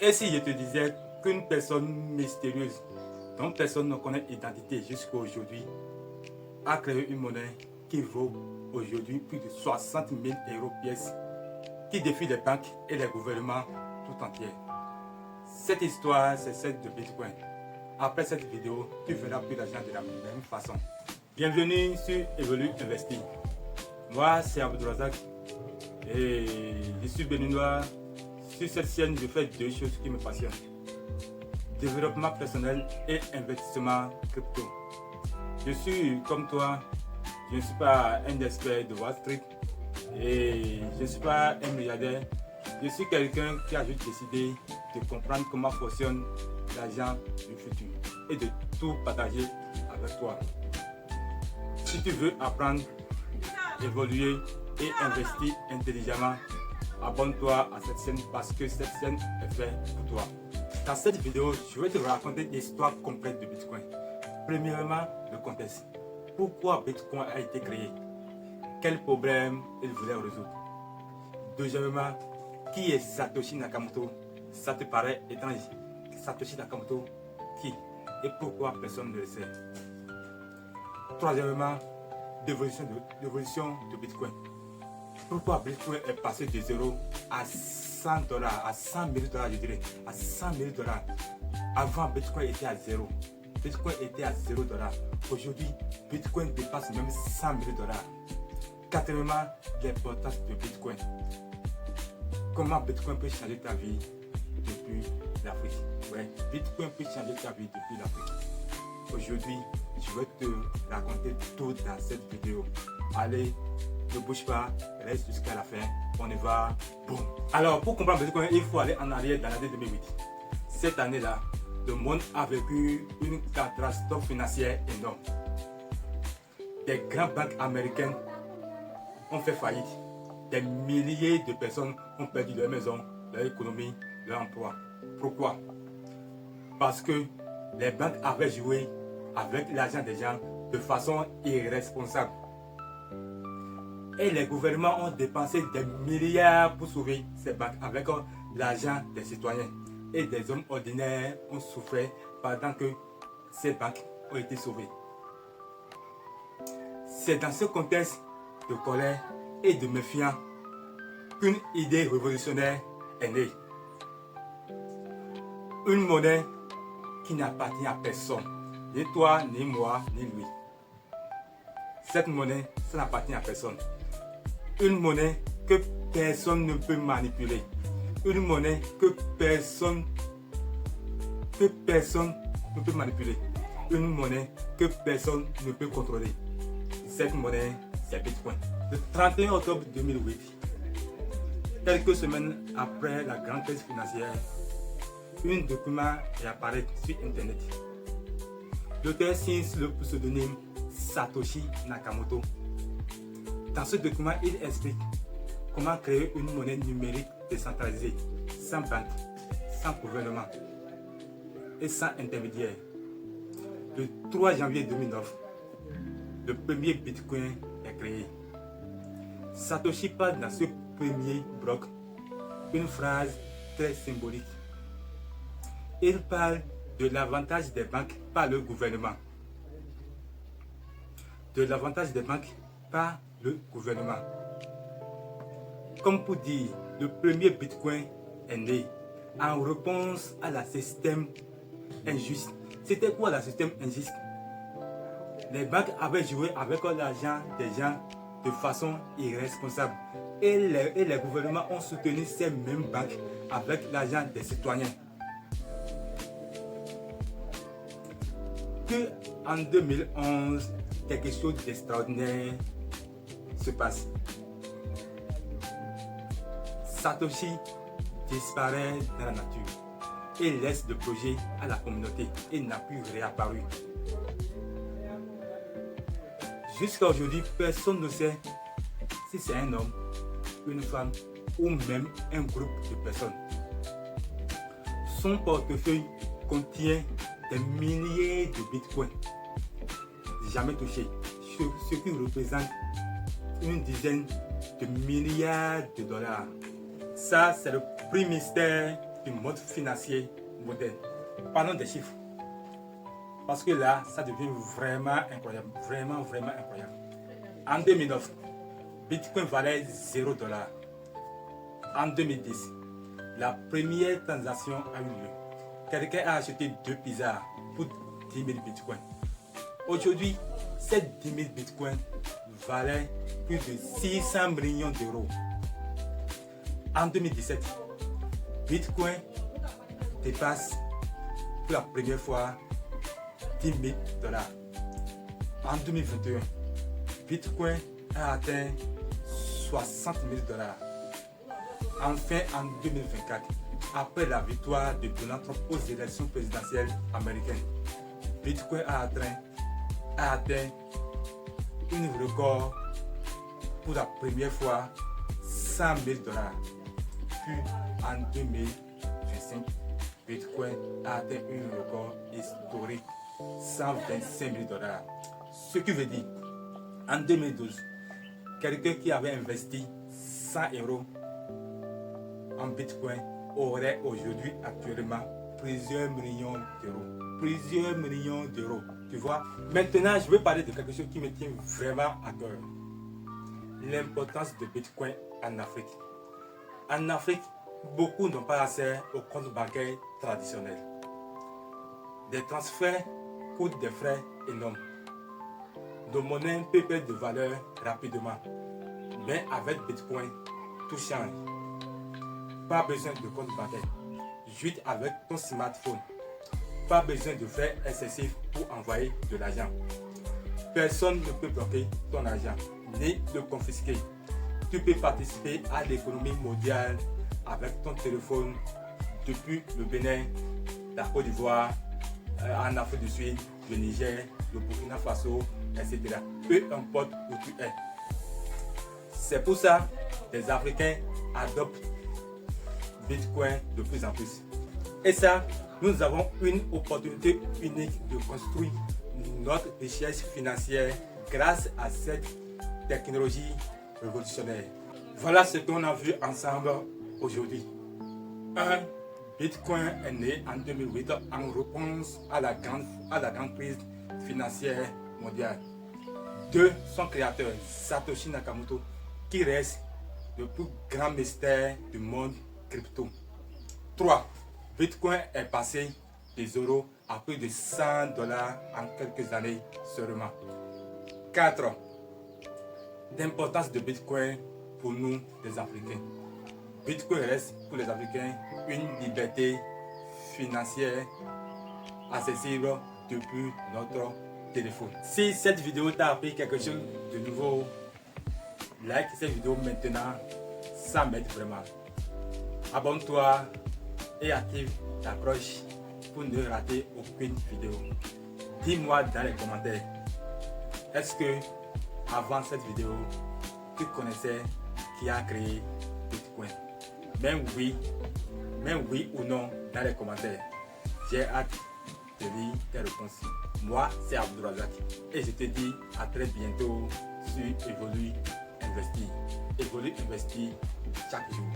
Et si je te disais qu'une personne mystérieuse, dont personne ne connaît l'identité jusqu'à aujourd'hui, a créé une monnaie qui vaut aujourd'hui plus de 60 000 € pièce, qui défie les banques et les gouvernements tout entiers. Cette histoire, c'est celle de Bitcoin. Après cette vidéo, tu feras plus d'argent de la même façon. Bienvenue sur Évolue Investir. Moi, c'est Abdourazak et je suis béninois. Sur cette chaîne, je fais deux choses qui me passionnent. Développement personnel et investissement crypto. Je suis comme toi, je ne suis pas un expert de Wall Street et je ne suis pas un milliardaire. Je suis quelqu'un qui a juste décidé de comprendre comment fonctionne l'argent du futur et de tout partager avec toi. Si tu veux apprendre, évoluer et investir intelligemment, abonne-toi à cette chaîne parce que cette chaîne est faite pour toi. Dans cette vidéo, je vais te raconter l'histoire complète de Bitcoin. Premièrement, le contexte. Pourquoi Bitcoin a été créé? Quel problème il voulait résoudre? Deuxièmement, qui est Satoshi Nakamoto? Ça te paraît étrange. Satoshi Nakamoto, qui? Et pourquoi personne ne le sait? Troisièmement, l'évolution de Bitcoin. Pourquoi Bitcoin est passé de 0 à 100 $, à 100 000 $, je dirais, à 100 000 $. Avant, Bitcoin était à 0. Bitcoin était à 0 $. Aujourd'hui, Bitcoin dépasse même 100 000 $. Quatrièmement, l'importance de Bitcoin. Comment Bitcoin peut changer ta vie depuis l'Afrique? Ouais, Bitcoin peut changer ta vie depuis l'Afrique. Aujourd'hui, je vais te raconter tout dans cette vidéo. Allez, ne bouge pas, reste jusqu'à la fin. On y va, boum. Alors, pour comprendre Bitcoin, il faut aller en arrière dans l'année 2008. Cette année-là, le monde a vécu une catastrophe financière énorme. Des grandes banques américaines ont fait faillite. Des milliers de personnes ont perdu leur maison, leur économie, leur emploi. Pourquoi? Parce que les banques avaient joué avec l'argent des gens de façon irresponsable. Et les gouvernements ont dépensé des milliards pour sauver ces banques avec l'argent des citoyens. Et des hommes ordinaires ont souffert pendant que ces banques ont été sauvées. C'est dans ce contexte de colère et de méfiance qu'une idée révolutionnaire est née. Une monnaie qui n'appartient à personne, ni toi, ni moi, ni lui. Cette monnaie, ça n'appartient à personne. Une monnaie que personne ne peut manipuler. Une monnaie que personne ne peut manipuler. Une monnaie que personne ne peut contrôler. Cette monnaie, c'est Bitcoin. Le 31 octobre 2008, quelques semaines après la grande crise financière, un document apparaît sur Internet. L'auteur signe le pseudonyme Satoshi Nakamoto. Dans ce document, il explique comment créer une monnaie numérique décentralisée, sans banque, sans gouvernement et sans intermédiaire. Le 3 janvier 2009, le premier Bitcoin est créé. Satoshi parle dans ce premier bloc une phrase très symbolique. Il parle de l'avantage des banques par le gouvernement. De l'avantage des banques par le gouvernement. Comme pour dire, le premier Bitcoin est né en réponse à la système injuste. C'était quoi le système injuste? Les banques avaient joué avec l'argent des gens de façon irresponsable. Et les gouvernements ont soutenu ces mêmes banques avec l'argent des citoyens. Que en 2011, quelque chose d'extraordinaire se passe. Satoshi disparaît dans la nature et laisse le projet à la communauté et n'a plus réapparu. Jusqu'à aujourd'hui, personne ne sait si c'est un homme, une femme ou même un groupe de personnes. Son portefeuille contient des milliers de bitcoins jamais touchés, ce qui représente une dizaine de milliards de dollars. Ça, c'est le prix mystère du monde financier moderne. Parlons des chiffres. Parce que là, ça devient vraiment incroyable. Vraiment incroyable. En 2009, Bitcoin valait 0 $. En 2010, la première transaction a eu lieu. Quelqu'un a acheté 2 pizzas pour 10 000 bitcoins. Aujourd'hui, ces 10 000 bitcoins valaient plus de 600 millions d'euros. En 2017, Bitcoin dépasse pour la première fois 10 000 $. En 2021, Bitcoin a atteint 60 000 $. Enfin, en 2024, après la victoire de Donald Trump aux élections présidentielles américaines, Bitcoin a atteint un record pour la première fois 100 000 $. Puis en 2025, Bitcoin a atteint un record historique 125 000 $. Ce qui veut dire, en 2012, quelqu'un qui avait investi 100 € en Bitcoin aurait aujourd'hui actuellement plusieurs millions d'euros. Plusieurs millions d'euros. Tu vois? Maintenant, je veux parler de quelque chose qui me tient vraiment à cœur. L'importance de Bitcoin en Afrique. En Afrique, beaucoup n'ont pas accès aux comptes bancaires traditionnels. Des transferts coûtent des frais énormes. Nos monnaies peuvent perdre de valeur rapidement. Mais avec Bitcoin, tout change. Pas besoin de compte bancaire. Juste avec ton smartphone. Pas besoin de frais excessifs pour envoyer de l'argent. Personne ne peut bloquer ton argent, ni le confisquer. Tu peux participer à l'économie mondiale avec ton téléphone depuis le Bénin, la Côte d'Ivoire, en Afrique du Sud, le Niger, le Burkina Faso, etc. Peu importe où tu es. C'est pour ça que les Africains adoptent Bitcoin de plus en plus. Et ça, nous avons une opportunité unique de construire notre richesse financière grâce à cette technologie révolutionnaire. Voilà ce qu'on a vu ensemble aujourd'hui. 1. Bitcoin est né en 2008 en réponse à la grande crise financière mondiale. 2. Son créateur, Satoshi Nakamoto, qui reste le plus grand mystère du monde crypto. 3. Bitcoin est passé des euros à plus de 100 $ en quelques années seulement. 4. L'importance de Bitcoin pour nous les Africains. Bitcoin reste pour les Africains une liberté financière accessible depuis notre téléphone. Si cette vidéo t'a appris quelque chose de nouveau, like cette vidéo maintenant, ça m'aide vraiment. Abonne-toi et active la cloche pour ne rater aucune vidéo. Dis-moi dans les commentaires, est-ce que avant cette vidéo, tu connaissais qui a créé Bitcoin? Même oui ou non dans les commentaires. J'ai hâte de lire tes réponses. Moi, c'est Abdourazak et je te dis à très bientôt sur Évolue Investir. Évolue Investir chaque jour.